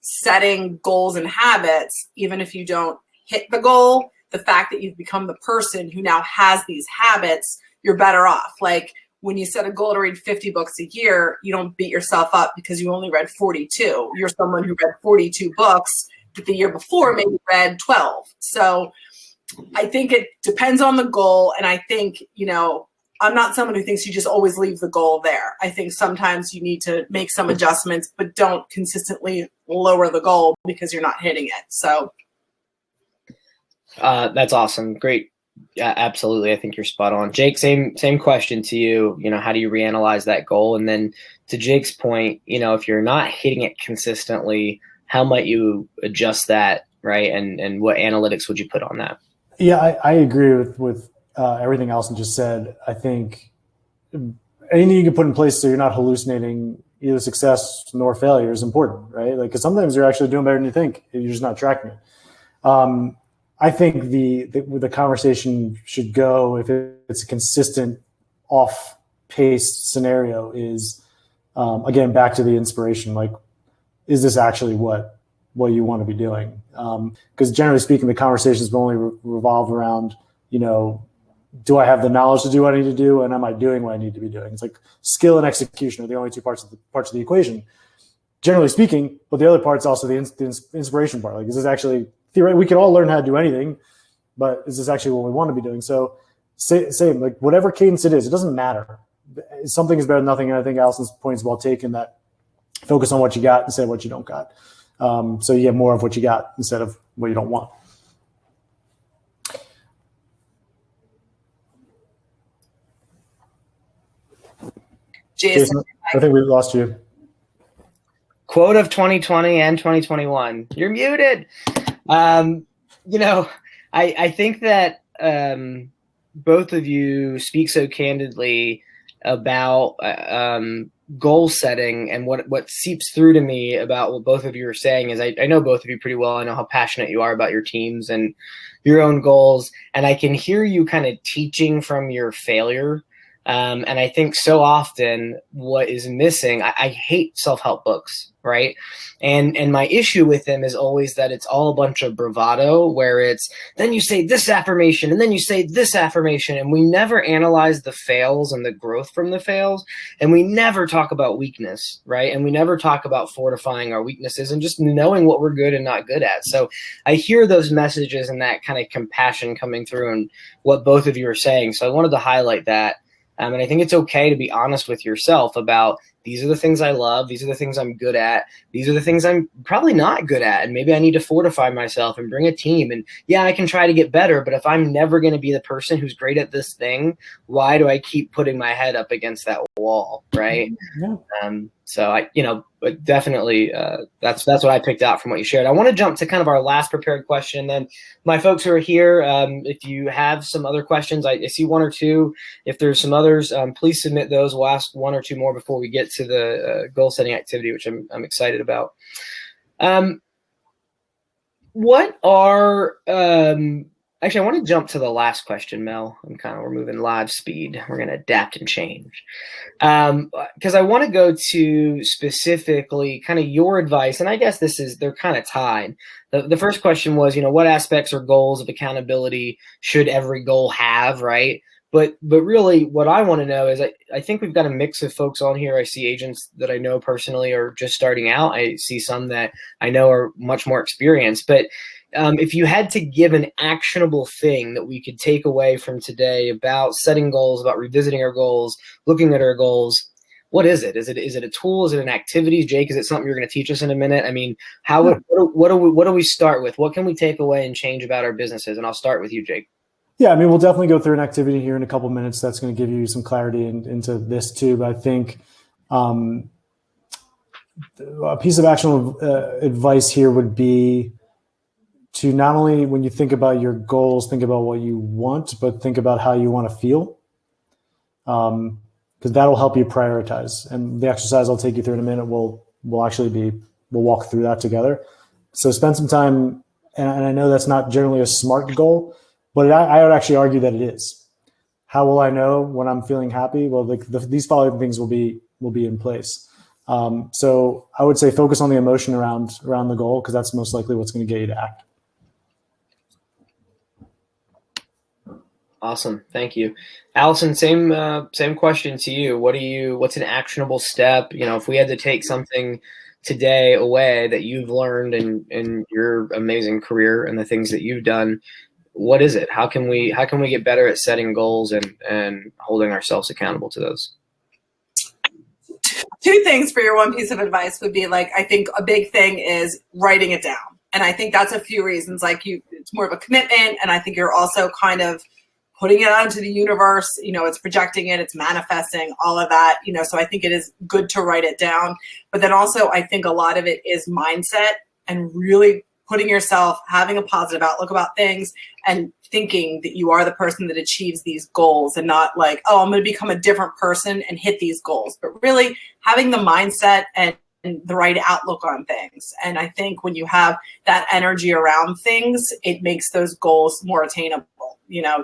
setting goals and habits, even if you don't hit the goal, the fact that you've become the person who now has these habits, you're better off. Like when you set a goal to read 50 books a year, you don't beat yourself up because you only read 42. You're someone who read 42 books that the year before maybe read 12. So I think it depends on the goal. And I think, you know, I'm not someone who thinks you just always leave the goal there. I think sometimes you need to make some adjustments, but don't consistently lower the goal because you're not hitting it. So
that's awesome. Great. Yeah, absolutely. I think you're spot on. Jake, same question to you. You know, how do you reanalyze that goal? And then to Jake's point, you know, if you're not hitting it consistently, how might you adjust that, right? And what analytics would you put on that?
Yeah, I agree with everything Allison just said. I think anything you can put in place so you're not hallucinating either success nor failure is important, right? Like, because sometimes you're actually doing better than you think. You're just not tracking it. I think the conversation should go, if it's a consistent off-pace scenario, is again back to the inspiration. Like, is this actually what you want to be doing? Because generally speaking, the conversations will only revolve around, you know, do I have the knowledge to do what I need to do, and am I doing what I need to be doing? It's like skill and execution are the only two parts of the equation, generally speaking. But the other part's also the inspiration part. Like, is this actually theoretically, we can all learn how to do anything, but is this actually what we want to be doing? So, same, like whatever cadence it is, it doesn't matter. Something is better than nothing, and I think Allison's point is well taken. That focus on what you got instead of what you don't got. So you get more of what you got instead of what you don't want. Jason, I think we lost you.
Quote of 2020 and 2021. You're muted. You know, I think that both of you speak so candidly about goal setting, and what seeps through to me about what both of you are saying is I know both of you pretty well. I know how passionate you are about your teams and your own goals, and I can hear you kind of teaching from your failure. And I think so often what is missing, I hate self-help books, right? And my issue with them is always that it's all a bunch of bravado, where it's then you say this affirmation and then you say this affirmation, and we never analyze the fails and the growth from the fails, and we never talk about weakness, right? And we never talk about fortifying our weaknesses and just knowing what we're good and not good at. So I hear those messages and that kind of compassion coming through and what both of you are saying. So I wanted to highlight that. And I think it's okay to be honest with yourself about these are the things I love. These are the things I'm good at. These are the things I'm probably not good at. And maybe I need to fortify myself and bring a team. And yeah, I can try to get better. But if I'm never going to be the person who's great at this thing, why do I keep putting my head up against that wall? Right.
Yeah.
So but definitely that's what I picked out from what you shared. I want to jump to kind of our last prepared question. Then my folks who are here, if you have some other questions, I see one or two. If there's some others, please submit those. We'll ask one or two more before we get to the goal setting activity, which I'm excited about. What are actually, I want to jump to the last question, Mel. We're moving live speed. We're going to adapt and change. Because I want to go to specifically kind of your advice. And I guess they're kind of tied. The first question was, what aspects or goals of accountability should every goal have, right? But really what I want to know is I think we've got a mix of folks on here. I see agents that I know personally are just starting out. I see some that I know are much more experienced. But if you had to give an actionable thing that we could take away from today about setting goals, about revisiting our goals, looking at our goals, what is it? Is it a tool? Is it an activity? Jake, is it something you're going to teach us in a minute? I mean, what do we start with? What can we take away and change about our businesses? And I'll start with you, Jake.
Yeah, I mean, we'll definitely go through an activity here in a couple of minutes that's going to give you some clarity into this too. But I think a piece of actionable advice here would be to not only, when you think about your goals, think about what you want, but think about how you want to feel, because that'll help you prioritize. And the exercise I'll take you through in a minute we'll walk through that together. So spend some time, and I know that's not generally a SMART goal, but I would actually argue that it is. How will I know when I'm feeling happy? Well, these following things will be in place. So I would say focus on the emotion around the goal, because that's most likely what's going to get you to act.
Awesome. Thank you. Allison, same question to you. What's an actionable step? If we had to take something today away that you've learned in your amazing career and the things that you've done, what is it? How can we get better at setting goals and holding ourselves accountable to those?
Two things for your one piece of advice would be, I think a big thing is writing it down. And I think that's a few reasons. It's more of a commitment. And I think you're also kind of putting it out into the universe, it's projecting it, it's manifesting, all of that, so I think it is good to write it down. But then also I think a lot of it is mindset and really putting yourself, having a positive outlook about things and thinking that you are the person that achieves these goals, and not I'm going to become a different person and hit these goals, but really having the mindset and the right outlook on things. And I think when you have that energy around things, it makes those goals more attainable,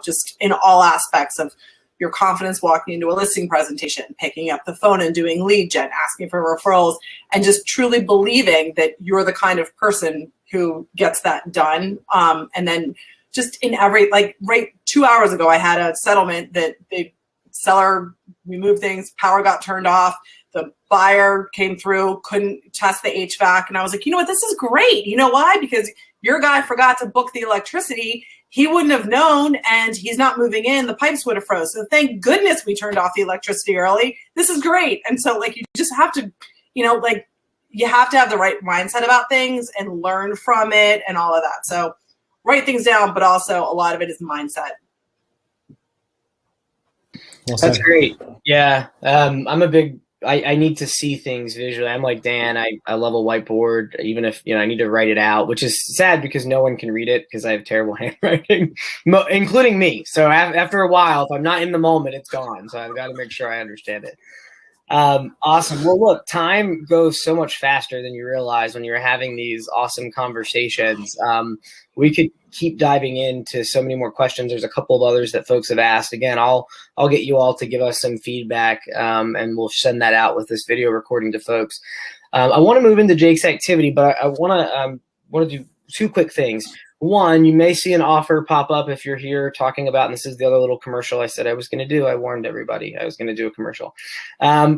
just in all aspects of your confidence, walking into a listing presentation, picking up the phone and doing lead gen, asking for referrals, and just truly believing that you're the kind of person who gets that done. And then just in every, right 2 hours ago, I had a settlement that the seller, we moved things, power got turned off. The buyer came through, couldn't test the HVAC. And I was like, you know what, this is great. You know why? Because your guy forgot to book the electricity. He wouldn't have known, and he's not moving in. The pipes would have froze. So thank goodness we turned off the electricity early. This is great. And so you just have to, you have to have the right mindset about things and learn from it and all of that. So write things down, but also a lot of it is mindset.
That's great. Yeah. I'm a big I need to see things visually. I'm like Dan. I love a whiteboard, even if I need to write it out, which is sad because no one can read it because I have terrible handwriting, including me. So after a while, if I'm not in the moment, it's gone. So I've got to make sure I understand it. Awesome. Well, look, time goes so much faster than you realize when you're having these awesome conversations. We could keep diving into so many more questions. There's a couple of others that folks have asked. Again, I'll get you all to give us some feedback, and we'll send that out with this video recording to folks. I want to move into Jake's activity, but I want to do two quick things. One, you may see an offer pop up if you're here talking about, and this is the other little commercial I said I was going to do. I warned everybody I was going to do a commercial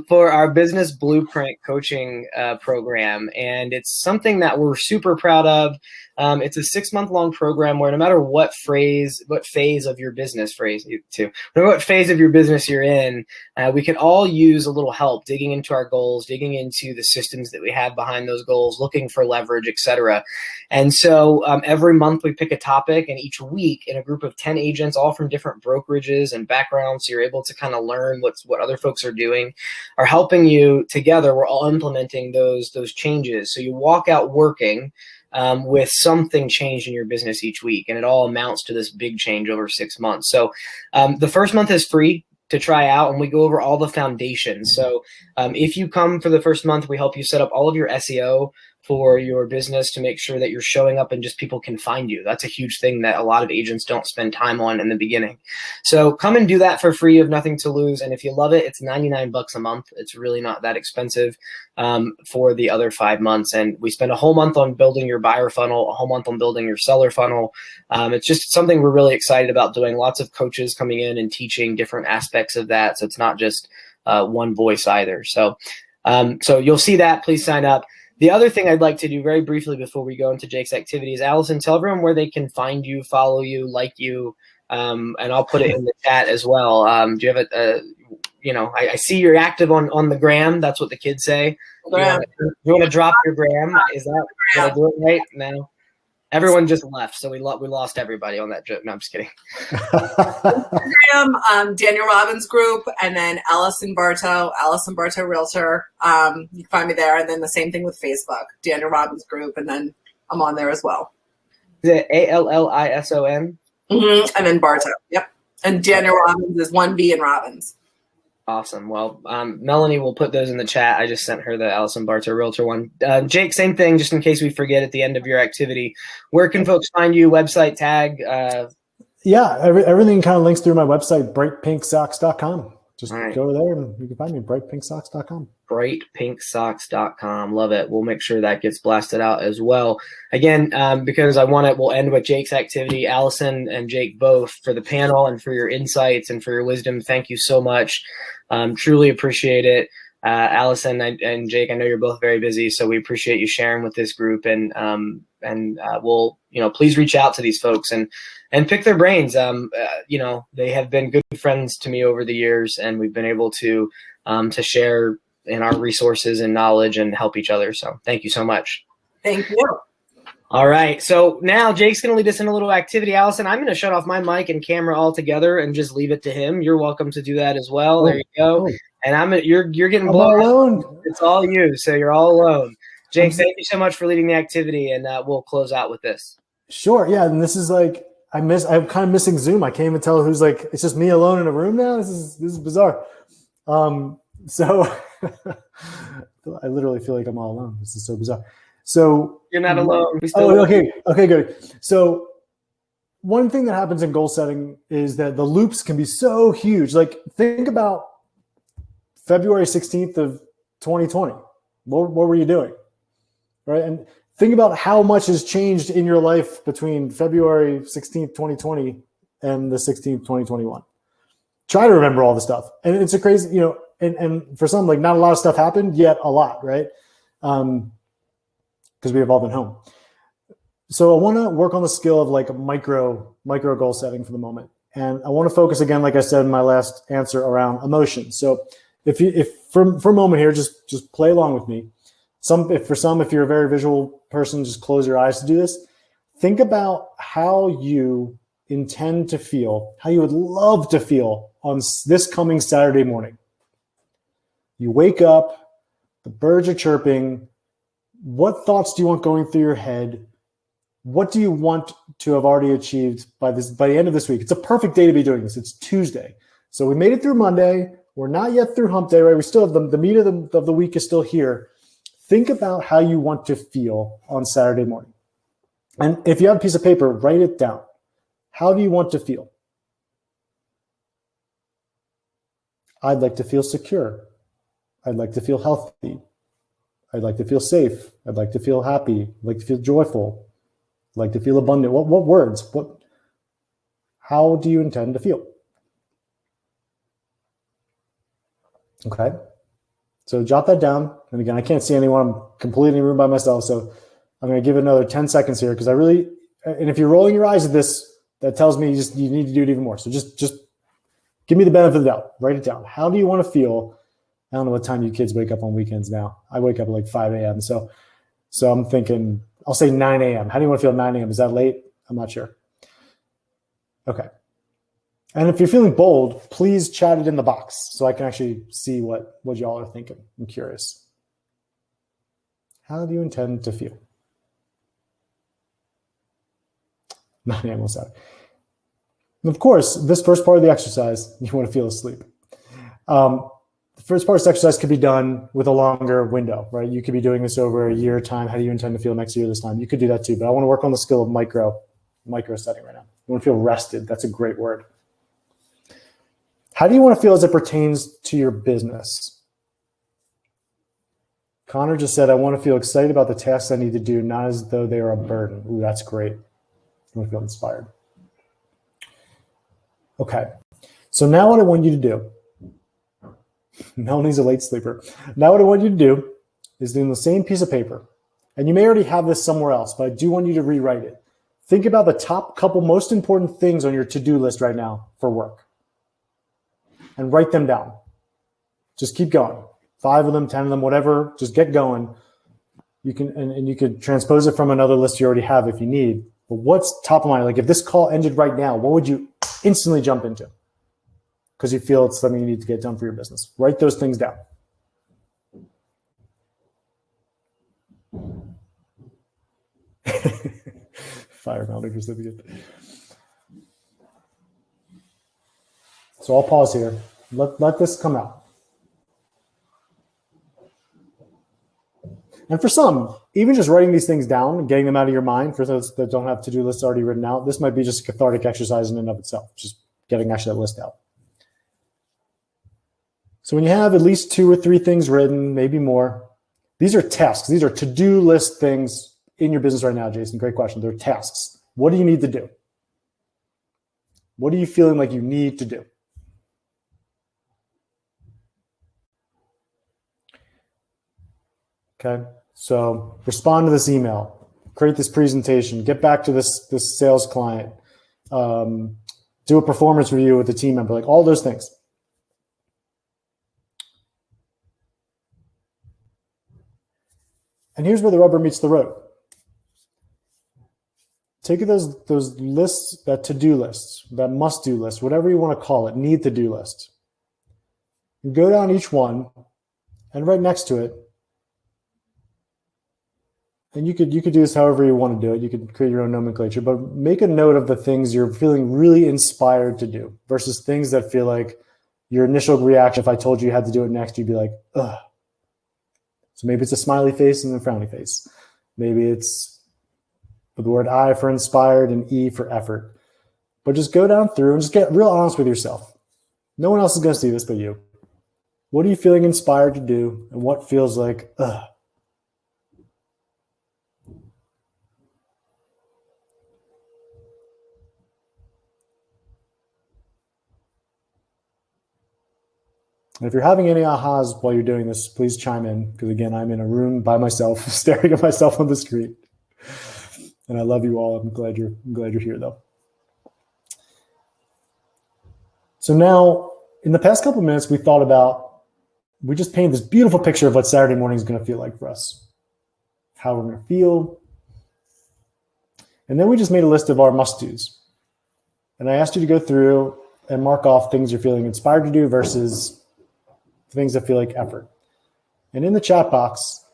for our business blueprint coaching program. And it's something that we're super proud of. It's a 6-month-long program where no matter what phase of your business no matter what phase of your business you're in, we can all use a little help digging into our goals, digging into the systems that we have behind those goals, looking for leverage, etc. And so every month we pick a topic, and each week in a group of 10 agents, all from different brokerages and backgrounds, so you're able to kind of learn what other folks are doing, are helping you together. We're all implementing those changes. So you walk out working with something changed in your business each week, and it all amounts to this big change over 6 months. So the first month is free to try out, and we go over all the foundations. So if you come for the first month, we help you set up all of your SEO for your business to make sure that you're showing up and just people can find you. That's a huge thing that a lot of agents don't spend time on in the beginning. So come and do that for free. You have nothing to lose. And if you love it, it's $99 a month. It's really not that expensive for the other 5 months. And we spend a whole month on building your buyer funnel, a whole month on building your seller funnel. It's just something we're really excited about doing. Lots of coaches coming in and teaching different aspects of that. So it's not just one voice either. So you'll see that. Please sign up. The other thing I'd like to do very briefly before we go into Jake's activities, Allison, tell everyone where they can find you, follow you, like you, and I'll put it in the chat as well. Do you have I see you're active on the gram. That's what the kids say. You want to drop your gram? Is that, did I do it right? No. Everyone just left, so we lost everybody on that joke. No, I'm just kidding.
Instagram, Daniel Robbins Group, and then Allison Barto Realtor. You can find me there, and then the same thing with Facebook, Daniel Robbins Group, and then I'm on there as well.
Is it Allison?
Mm-hmm. And then Barto, yep. And Daniel Robbins is 1B in Robbins.
Awesome. Well, Melanie will put those in the chat. I just sent her the Allison Barto Realtor one. Jake, same thing, just in case we forget at the end of your activity. Where can folks find you? Website, tag?
Yeah, everything kind of links through my website, brightpinksocks.com. Just
right.
Go there and you can find me, brightpinksocks.com.
brightpinksocks.com. Love it. We'll make sure that gets blasted out as well. Again, because we'll end with Jake's activity. Allison and Jake both, for the panel and for your insights and for your wisdom, thank you so much. Truly appreciate it. Allison and Jake, I know you're both very busy, so we appreciate you sharing with this group, and we'll, please reach out to these folks and pick their brains. They have been good friends to me over the years, and we've been able to share in our resources and knowledge and help each other. So thank you so much.
Thank you.
All right. So now Jake's going to lead us in a little activity. Allison, I'm going to shut off my mic and camera altogether and just leave it to him. You're welcome to do that as well. There you go. And you're getting blown alone. It's all you. So you're all alone. Jake, thank you so much for leading the activity, and we'll close out with this.
Sure. Yeah. And this is like, I'm kind of missing Zoom. I can't even tell who's it's just me alone in a room now. This is bizarre. So I literally feel like I'm all alone. This is so bizarre. So
you're not alone.
Okay, good. So one thing that happens in goal setting is that the loops can be so huge. Like, think about February 16th of 2020. What were you doing? Right? And think about how much has changed in your life between February 16th, 2020 and the 16th, 2021. Try to remember all the stuff. And it's a crazy, and for some, not a lot of stuff happened, yet a lot, right? Because we have all been home. So I want to work on the skill of micro goal setting for the moment. And I want to focus again, like I said in my last answer, around emotion. So if for a moment here, just play along with me. If you're a very visual person, just close your eyes to do this. Think about how you intend to feel, how you would love to feel on this coming Saturday morning. You wake up, the birds are chirping. What thoughts do you want going through your head? What do you want to have already achieved by the end of this week? It's a perfect day to be doing this. It's Tuesday. So we made it through Monday. We're not yet through hump day, right? We still have the meat of the week is still here. Think about how you want to feel on Saturday morning. And if you have a piece of paper, write it down. How do you want to feel? I'd like to feel secure. I'd like to feel healthy. I'd like to feel safe. I'd like to feel happy. I'd like to feel joyful. I'd like to feel abundant. What words? How do you intend to feel? Okay. So jot that down. And again, I can't see anyone. I'm completely in the room by myself. So I'm going to give it another 10 seconds here because and if you're rolling your eyes at this, that tells me you need to do it even more. So just give me the benefit of the doubt. Write it down. How do you want to feel? I don't know what time you kids wake up on weekends now. I wake up at like 5 a.m. So I'm thinking, I'll say 9 a.m. How do you want to feel at 9 a.m.? Is that late? I'm not sure. Okay. And if you're feeling bold, please chat it in the box so I can actually see what y'all are thinking. I'm curious. How do you intend to feel? 9 a.m. on Saturday. And of course, this first part of the exercise, you want to feel asleep. The first part of this exercise could be done with a longer window, right? You could be doing this over a year time. How do you intend to feel next year this time? You could do that too, but I want to work on the skill of micro setting right now. You want to feel rested. That's a great word. How do you want to feel as it pertains to your business? Connor just said, I want to feel excited about the tasks I need to do, not as though they are a burden. Ooh, that's great. I want to feel inspired. Okay. So now what I want you to do, Melanie's a late sleeper. Now what I want you to do is do the same piece of paper. And you may already have this somewhere else, but I do want you to rewrite it. Think about the top couple most important things on your to-do list right now for work. And write them down. Just keep going. 5 of them, 10 of them, whatever. Just get going. You can and you could transpose it from another list you already have if you need. But what's top of mind? Like if this call ended right now, what would you instantly jump into? Because you feel it's something you need to get done for your business. Write those things down. Fire melting recipient. So I'll pause here. Let this come out. And for some, even just writing these things down and getting them out of your mind, for those that don't have to-do lists already written out, this might be just a cathartic exercise in and of itself, just getting actually that list out. So when you have at least 2 or 3 things written, maybe more, these are tasks. These are to-do list things in your business right now, Jason. Great question. They're tasks. What do you need to do? What are you feeling like you need to do? Okay, so respond to this email, create this presentation, get back to this sales client, do a performance review with the team member, like all those things. And here's where the rubber meets the road. Take those lists, that to-do lists, that must-do list, whatever you want to call it, need to-do list. You go down each one, and right next to it, and you could do this however you want to do it. You could create your own nomenclature, but make a note of the things you're feeling really inspired to do versus things that feel like your initial reaction. If I told you had to do it next, you'd be like, ugh. So maybe it's a smiley face and a frowny face. Maybe it's the word I for inspired and E for effort. But just go down through and just get real honest with yourself. No one else is going to see this but you. What are you feeling inspired to do, and what feels like, ugh? And if you're having any ahas while you're doing this, please chime in, because again, I'm in a room by myself, staring at myself on the screen. And I love you all. I'm glad you're here, though. So now, in the past couple of minutes, we just painted this beautiful picture of what Saturday morning is going to feel like for us, how we're going to feel. And then we just made a list of our must-dos. And I asked you to go through and mark off things you're feeling inspired to do versus things that feel like effort. And in the chat box,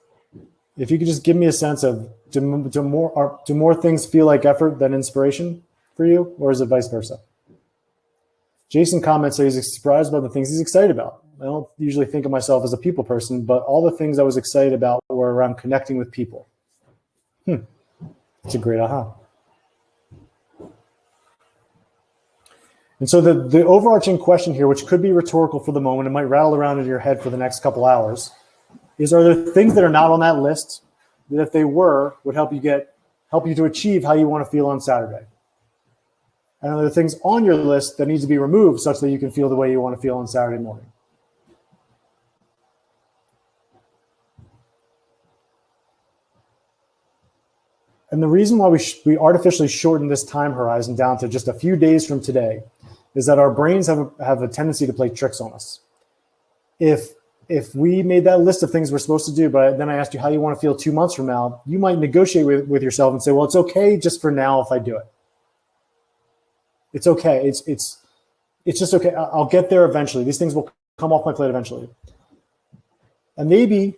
if you could just give me a sense of, do more things feel like effort than inspiration for you, or is it vice versa? Jason comments that he's surprised about the things he's excited about. I don't usually think of myself as a people person, but all the things I was excited about were around connecting with people. It's a great aha. And so the overarching question here, which could be rhetorical for the moment, it might rattle around in your head for the next couple hours, is, are there things that are not on that list that if they were, would help you to achieve how you want to feel on Saturday? And are there things on your list that need to be removed such that you can feel the way you want to feel on Saturday morning? And the reason why we artificially shorten this time horizon down to just a few days from today is that our brains have a tendency to play tricks on us. If we made that list of things we're supposed to do, but then I asked you how you want to feel 2 months from now, you might negotiate with yourself and say, well, it's okay just for now if I do it. It's okay. It's just okay. I'll get there eventually. These things will come off my plate eventually. And maybe,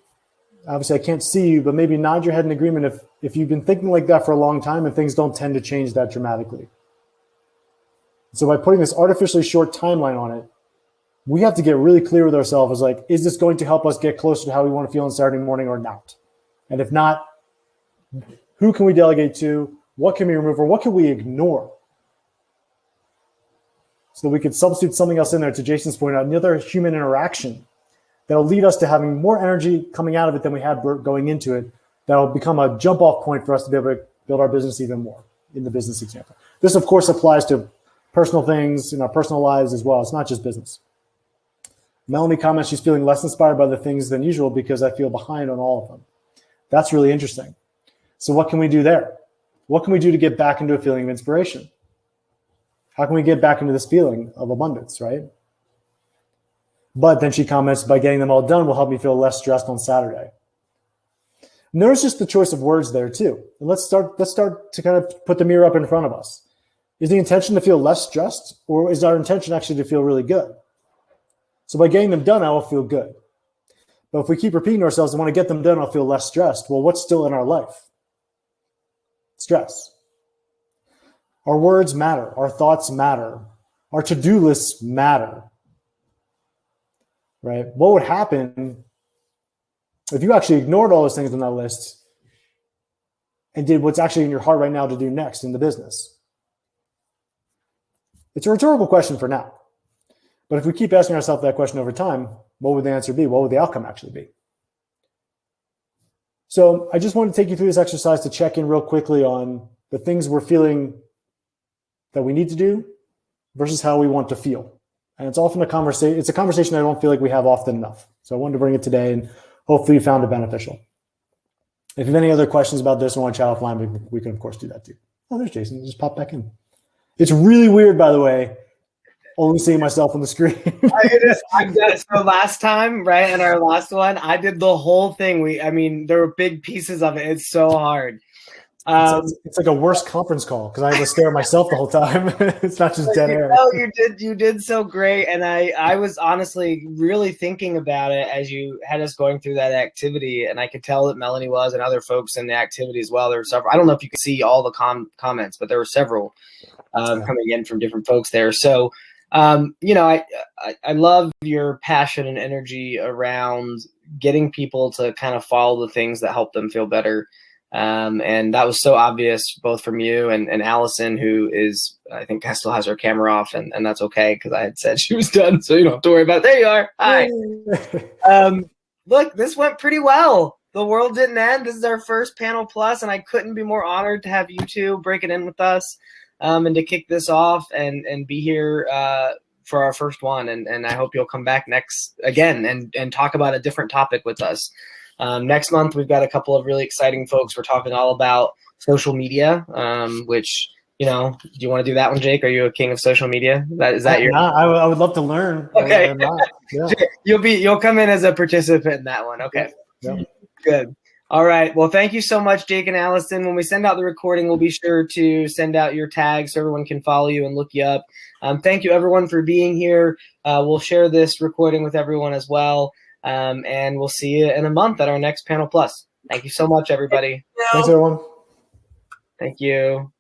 obviously I can't see you, but maybe nod your head in agreement if you've been thinking like that for a long time and things don't tend to change that dramatically. So by putting this artificially short timeline on it, we have to get really clear with ourselves as like, is this going to help us get closer to how we want to feel on Saturday morning or not? And if not, who can we delegate to? What can we remove or what can we ignore? So that we could substitute something else in there, to Jason's point, another human interaction that'll lead us to having more energy coming out of it than we had going into it. That'll become a jump off point for us to be able to build our business even more in the business example. This, of course, applies to personal things in our personal lives as well. It's not just business. Melanie comments she's feeling less inspired by the things than usual because I feel behind on all of them. That's really interesting. So what can we do there? What can we do to get back into a feeling of inspiration? How can we get back into this feeling of abundance, right? But then she comments, by getting them all done will help me feel less stressed on Saturday. Notice just the choice of words there too. And let's start to kind of put the mirror up in front of us. Is the intention to feel less stressed, or is our intention actually to feel really good? So by getting them done, I will feel good. But if we keep repeating to ourselves, I want to get them done, I'll feel less stressed. Well, what's still in our life? Stress. Our words matter. Our thoughts matter. Our to-do lists matter. Right? What would happen if you actually ignored all those things on that list and did what's actually in your heart right now to do next in the business? It's a rhetorical question for now. But if we keep asking ourselves that question over time, what would the answer be? What would the outcome actually be? So I just want to take you through this exercise to check in real quickly on the things we're feeling that we need to do versus how we want to feel. And it's often a conversation I don't feel like we have often enough. So I wanted to bring it today, and hopefully you found it beneficial. If you have any other questions about this and want to chat offline, we can of course do that too. Oh, there's Jason. Just pop back in. It's really weird, by the way, only seeing myself on the screen.
So last time, right, in our last one, I did the whole thing. There were big pieces of it. It's so hard.
It's like a worse conference call because I have to stare at myself the whole time. It's not just dead air.
No, you did so great, and I was honestly really thinking about it as you had us going through that activity, and I could tell that Melanie was, and other folks in the activity as well. There were several. I don't know if you could see all the comments, but there were several coming in from different folks there. So, I love your passion and energy around getting people to kind of follow the things that help them feel better. And that was so obvious both from you and Allison, who is, I think, still has her camera off, and that's okay because I had said she was done, so you don't have to worry about it. There you are. Hi. Look, this went pretty well. The world didn't end. This is our first Panel Plus, and I couldn't be more honored to have you two break it in with us and to kick this off and be here for our first one. And I hope you'll come back again and talk about a different topic with us. Next month, we've got a couple of really exciting folks. We're talking all about social media, which, do you want to do that one, Jake? Are you a king of social media?
I would love to learn.
Okay. Yeah. You'll come in as a participant in that one. Okay.
Yeah.
Good. All right. Well, thank you so much, Jake and Allison. When we send out the recording, we'll be sure to send out your tags so everyone can follow you and look you up. Thank you, everyone, for being here. We'll share this recording with everyone as well. And we'll see you in a month at our next Panel Plus. Thank you so much, everybody.
Thanks, everyone.
Thank you.